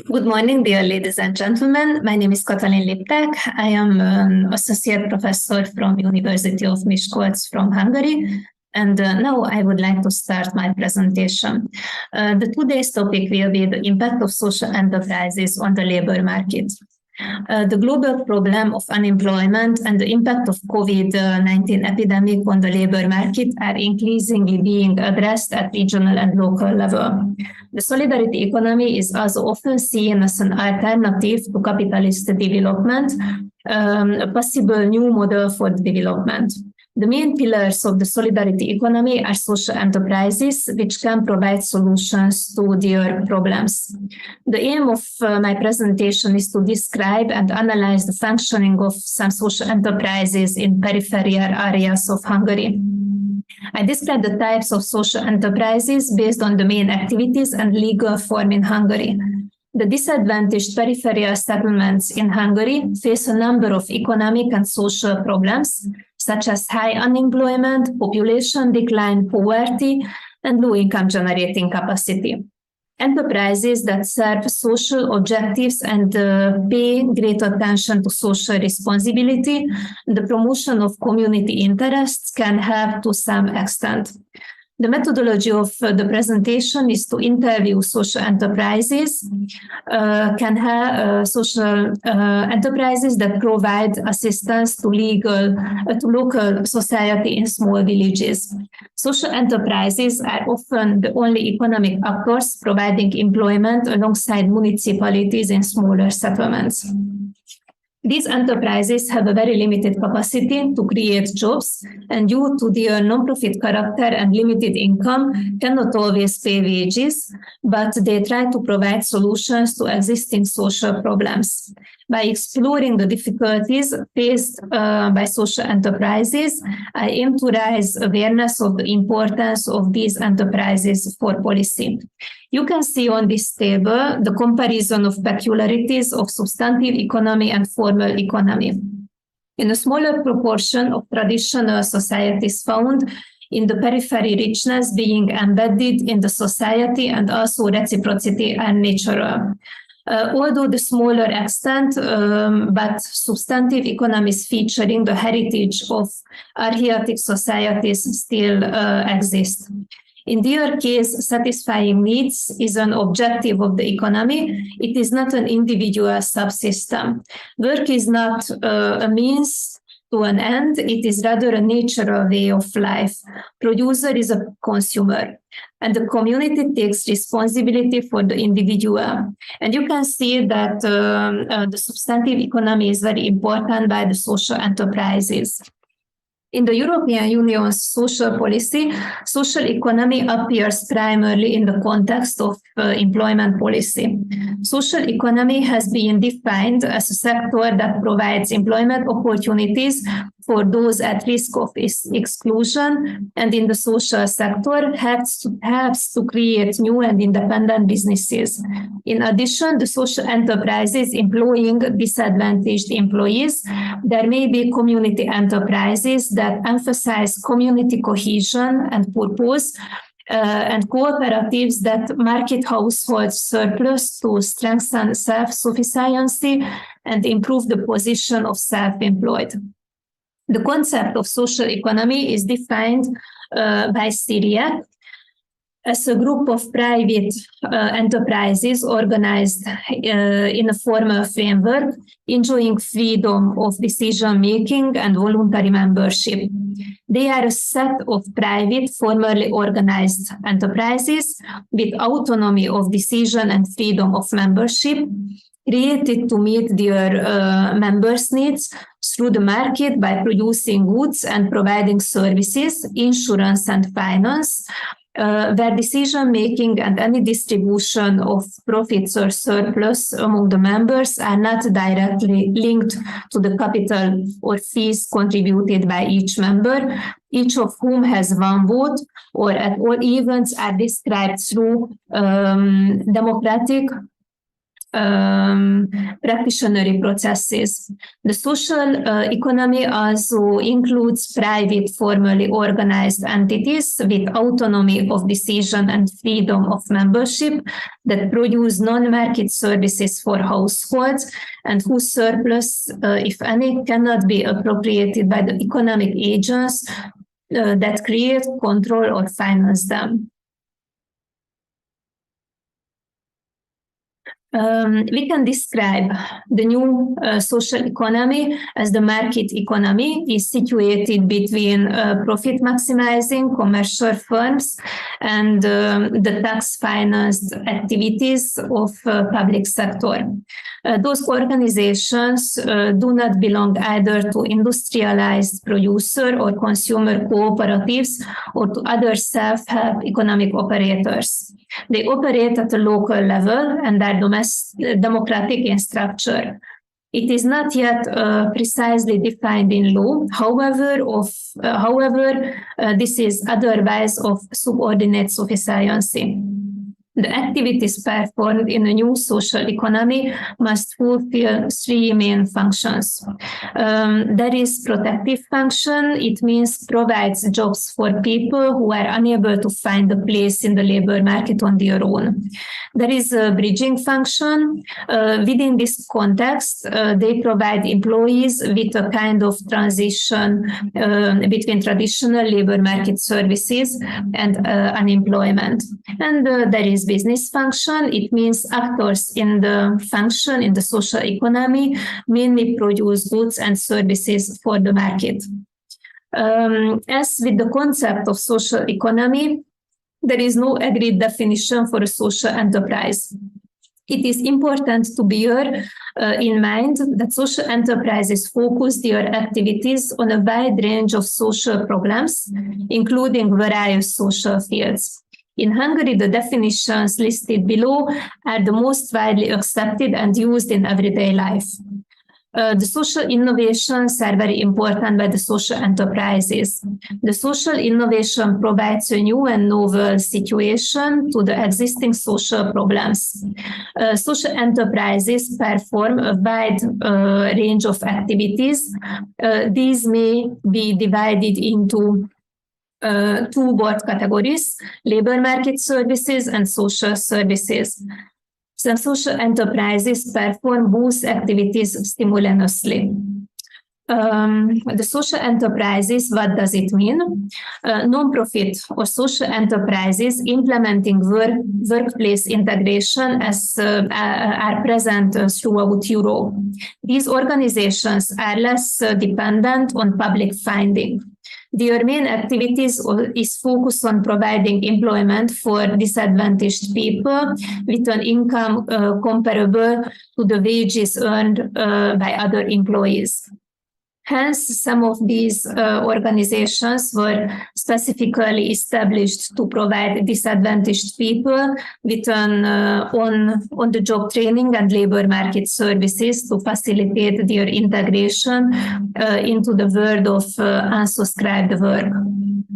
Good morning, dear ladies and gentlemen. My name is Katalin Lipták. I am an associate professor from University of Miskolc from Hungary. And now I would like to start my presentation. The today's topic will be the impact of social enterprises on the labor market. The global problem of unemployment and the impact of COVID-19 epidemic on the labor market are increasingly being addressed at regional and local level. The solidarity economy is also often seen as an alternative to capitalist development, a possible new model for development. The main pillars of the solidarity economy are social enterprises, which can provide solutions to their problems. The aim of my presentation is to describe and analyze the functioning of some social enterprises in peripheral areas of Hungary. I describe the types of social enterprises based on the main activities and legal form in Hungary. The disadvantaged peripheral settlements in Hungary face a number of economic and social problems, such as high unemployment, population decline, poverty, and low income generating capacity. Enterprises that serve social objectives and pay great attention to social responsibility, the promotion of community interests can help to some extent. The methodology of the presentation is to interview social enterprises, social enterprises that provide assistance to local society in small villages. Social enterprises are often the only economic actors providing employment alongside municipalities in smaller settlements. These enterprises have a very limited capacity to create jobs, and due to their non-profit character and limited income, cannot always pay wages, but they try to provide solutions to existing social problems. By exploring the difficulties faced by social enterprises, I aim to raise awareness of the importance of these enterprises for policy. You can see on this table the comparison of peculiarities of substantive economy and formal economy. In a smaller proportion of traditional societies found in the periphery, richness being embedded in the society and also reciprocity and natural. Although the smaller extent, but substantive economies featuring the heritage of archaic societies still exist. In their case, satisfying needs is an objective of the economy. It is not an individual subsystem. Work is not a means to an end. It is rather a natural way of life. Producer is a consumer, and the community takes responsibility for the individual. And you can see that the substantive economy is very important by the social enterprises. In the European Union's social policy, social economy appears primarily in the context of employment policy. Social economy has been defined as a sector that provides employment opportunities for those at risk of exclusion, and in the social sector helps to create new and independent businesses. In addition, the social enterprises employing disadvantaged employees, there may be community enterprises that emphasize community cohesion and purpose, and cooperatives that market household surplus to strengthen self-sufficiency and improve the position of self-employed. The concept of social economy is defined by Syria as a group of private enterprises organized in a formal framework, enjoying freedom of decision-making and voluntary membership. They are a set of private, formally organized enterprises with autonomy of decision and freedom of membership, created to meet their members' needs through the market by producing goods and providing services, insurance and finance, where decision-making and any distribution of profits or surplus among the members are not directly linked to the capital or fees contributed by each member, each of whom has one vote, or at all events are described through democratic practitionary processes. The social economy also includes private, formally organized entities with autonomy of decision and freedom of membership that produce non-market services for households and whose surplus, if any, cannot be appropriated by the economic agents that create, control, or finance them. We can describe the new social economy as the market economy is situated between profit maximizing commercial firms and the tax-financed activities of public sector. Those organizations do not belong either to industrialized producer or consumer cooperatives or to other self-help economic operators. They operate at a local level and are democratic in structure. It is not yet precisely defined in law. However, this is otherwise of subordinate sufficiency. The activities performed in a new social economy must fulfill three main functions. There is protective function. It means provides jobs for people who are unable to find a place in the labor market on their own. There is a bridging function. Within this context, they provide employees with a kind of transition between traditional labor market services and unemployment. And there is business function. It means actors in the function in the social economy mainly produce goods and services for the market. As with the concept of social economy, there is no agreed definition for a social enterprise. It is important to bear in mind that social enterprises focus their activities on a wide range of social problems, including various social fields. In Hungary, the definitions listed below are the most widely accepted and used in everyday life. The social innovations are very important by the social enterprises. The social innovation provides a new and novel situation to the existing social problems. Social enterprises perform a wide range of activities. These may be divided into two broad categories: labor market services and social services. Some social enterprises perform both activities simultaneously. The social enterprises, what does it mean? Non-profit or social enterprises implementing workplace integration are present throughout Europe. These organizations are less dependent on public funding. Their main activities is focused on providing employment for disadvantaged people with an income comparable to the wages earned by other employees. Hence, some of these organizations were specifically established to provide disadvantaged people with an on-the-job training and labor market services to facilitate their integration into the world of unsubscribed work.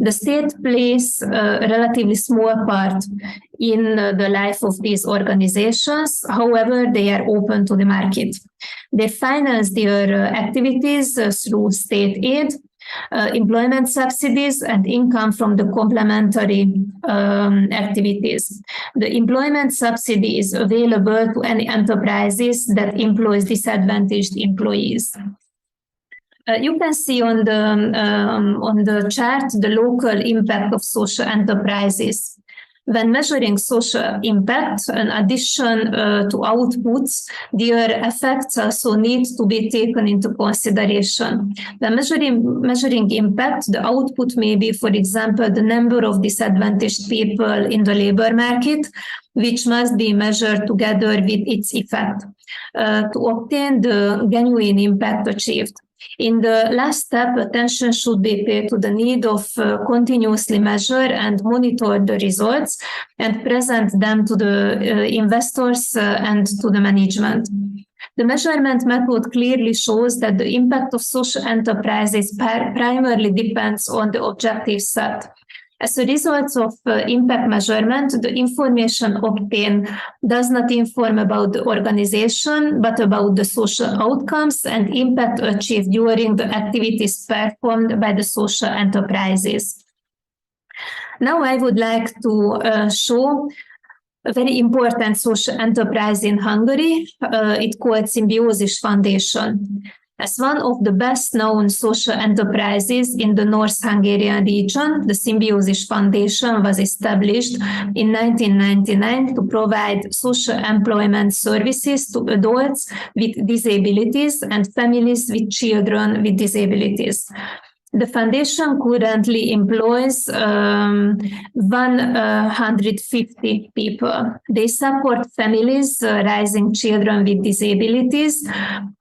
The state plays a relatively small part in the life of these organizations. However, they are open to the market. They finance their activities through state aid, employment subsidies, and income from the complementary activities. The employment subsidy is available to any enterprises that employs disadvantaged employees. You can see on the chart the local impact of social enterprises. When measuring social impact, in addition to outputs, their effects also need to be taken into consideration. When measuring impact, the output may be, for example, the number of disadvantaged people in the labor market, which must be measured together with its effect to obtain the genuine impact achieved. In the last step, attention should be paid to the need of continuously measure and monitor the results and present them to the investors and to the management. The measurement method clearly shows that the impact of social enterprises primarily depends on the objective set. As a result of impact measurement, the information obtained does not inform about the organization, but about the social outcomes and impact achieved during the activities performed by the social enterprises. Now I would like to show a very important social enterprise in Hungary. It's called Symbiosis Foundation. As one of the best-known social enterprises in the North Hungarian region, the Symbiosis Foundation was established in 1999 to provide social employment services to adults with disabilities and families with children with disabilities. The foundation currently employs 150 people. They support families raising children with disabilities,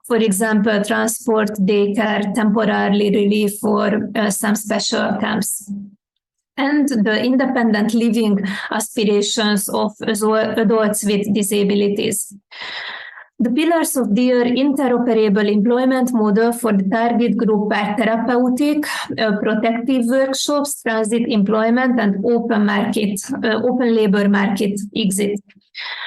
for example, transport, daycare, temporary relief, or some special camps. And the independent living aspirations of adults with disabilities. The pillars of their interoperable employment model for the target group are therapeutic, protective workshops, transit employment, and open labor market exit.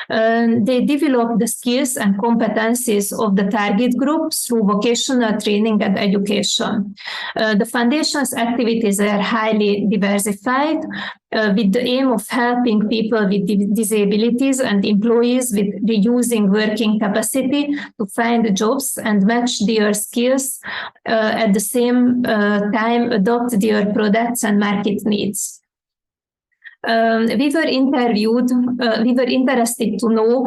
They develop the skills and competencies of the target group through vocational training and education. The foundation's activities are highly diversified, with the aim of helping people with disabilities and employees with reducing working capacity to find jobs and match their skills, at the same time adopt their products and market needs. We were interested to know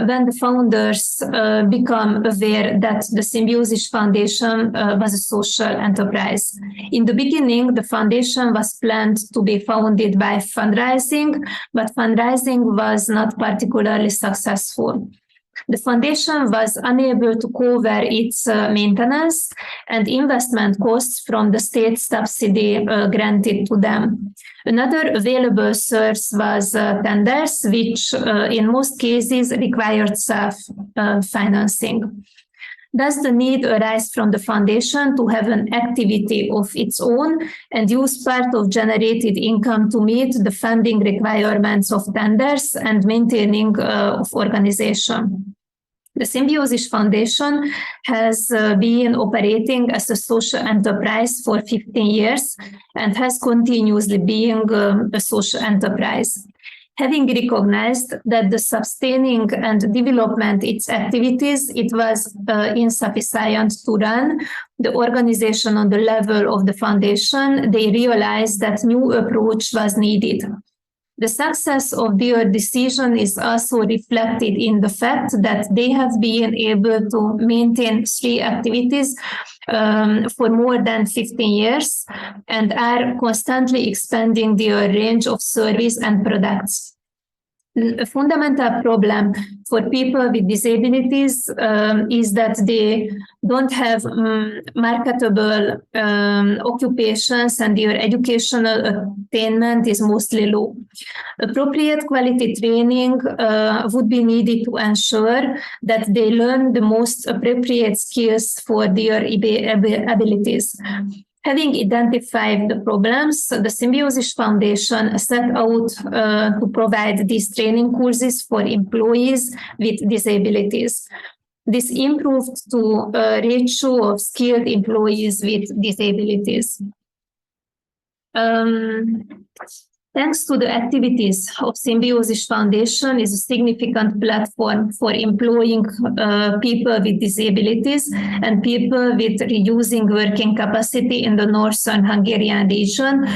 when the founders become aware that the Symbiosis Foundation was a social enterprise. In the beginning, the foundation was planned to be founded by fundraising, but fundraising was not particularly successful. The foundation was unable to cover its maintenance and investment costs from the state subsidy granted to them. Another available source was tenders, which in most cases required self-financing. Thus, the need arises from the foundation to have an activity of its own and use part of generated income to meet the funding requirements of tenders and maintaining of organization. The Symbiosis Foundation has been operating as a social enterprise for 15 years and has continuously been a social enterprise. Having recognized that the sustaining and development its activities, it was insufficient to run the organization on the level of the foundation, they realized that new approach was needed. The success of their decision is also reflected in the fact that they have been able to maintain 3 activities for more than 15 years and are constantly expanding their range of service and products. A fundamental problem for people with disabilities is that they don't have marketable occupations and their educational attainment is mostly low. Appropriate quality training would be needed to ensure that they learn the most appropriate skills for their abilities. Having identified the problems, the Symbiosis Foundation set out to provide these training courses for employees with disabilities. This improved to a ratio of skilled employees with disabilities. Thanks to the activities of Symbiosis Foundation is a significant platform for employing people with disabilities and people with reducing working capacity in the northern Hungarian region,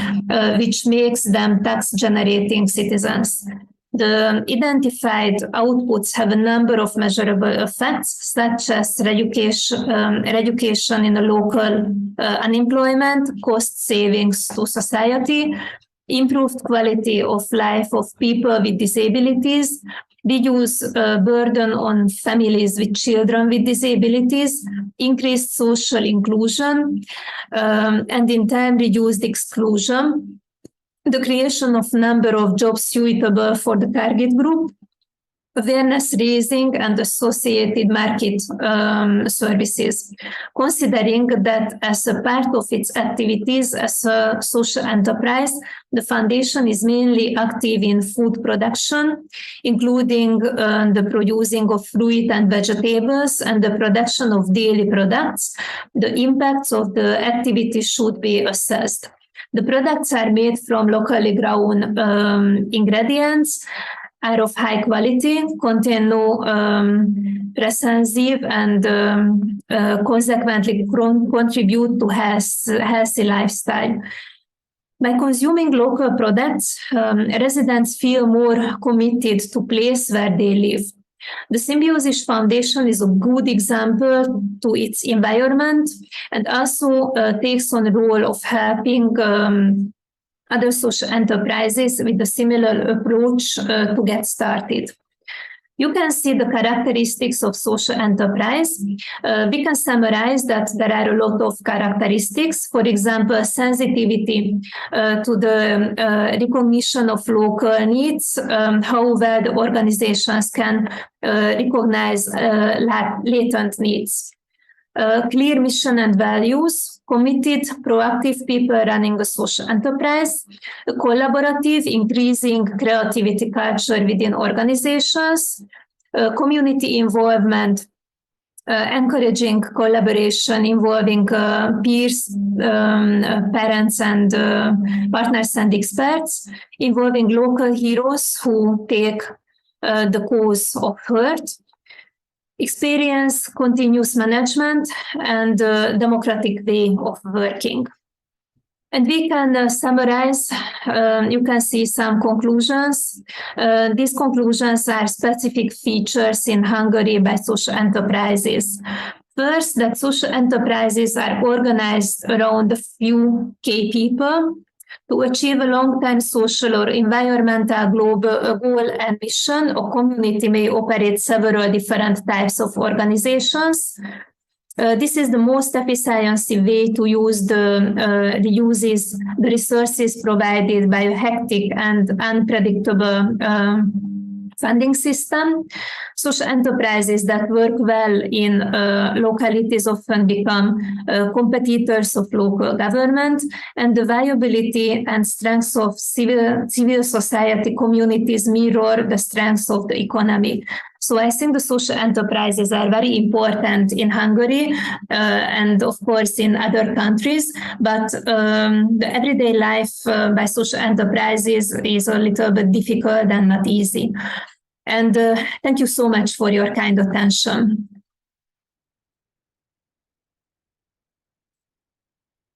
which makes them tax-generating citizens. The identified outputs have a number of measurable effects, such as reduction in the local unemployment, cost savings to society, improved quality of life of people with disabilities, reduce burden on families with children with disabilities, increased social inclusion, and in turn reduced exclusion, the creation of number of jobs suitable for the target group, awareness raising and associated market services, considering that as a part of its activities as a social enterprise, the foundation is mainly active in food production, including the producing of fruit and vegetables and the production of dairy products. The impacts of the activity should be assessed. The products are made from locally grown ingredients, are of high quality, contain no preservative, and consequently contribute to healthy lifestyle. By consuming local products, residents feel more committed to the place where they live. The Symbiosis Foundation is a good example to its environment and also takes on the role of helping other social enterprises with a similar approach to get started. You can see the characteristics of social enterprise. We can summarize that there are a lot of characteristics. For example, sensitivity to the recognition of local needs, how well the organizations can recognize latent needs. Clear mission and values, committed, proactive people running a social enterprise, collaborative, increasing creativity culture within organizations, community involvement, encouraging collaboration involving peers, parents, and partners and experts, involving local heroes who take the cause of hurt, experience, continuous management, and democratic way of working. And we can summarize, you can see some conclusions. These conclusions are specific features in Hungary by social enterprises. First, that social enterprises are organized around a few key people to achieve a long-term social or environmental global goal and mission. A community may operate several different types of organizations. This is the most efficient way to use the resources provided by a hectic and unpredictable funding system. Social enterprises that work well in localities often become competitors of local government, and the viability and strengths of civil society communities mirror the strengths of the economy. So I think the social enterprises are very important in Hungary and of course in other countries, but the everyday life by social enterprises is a little bit difficult and not easy. And thank you so much for your kind attention.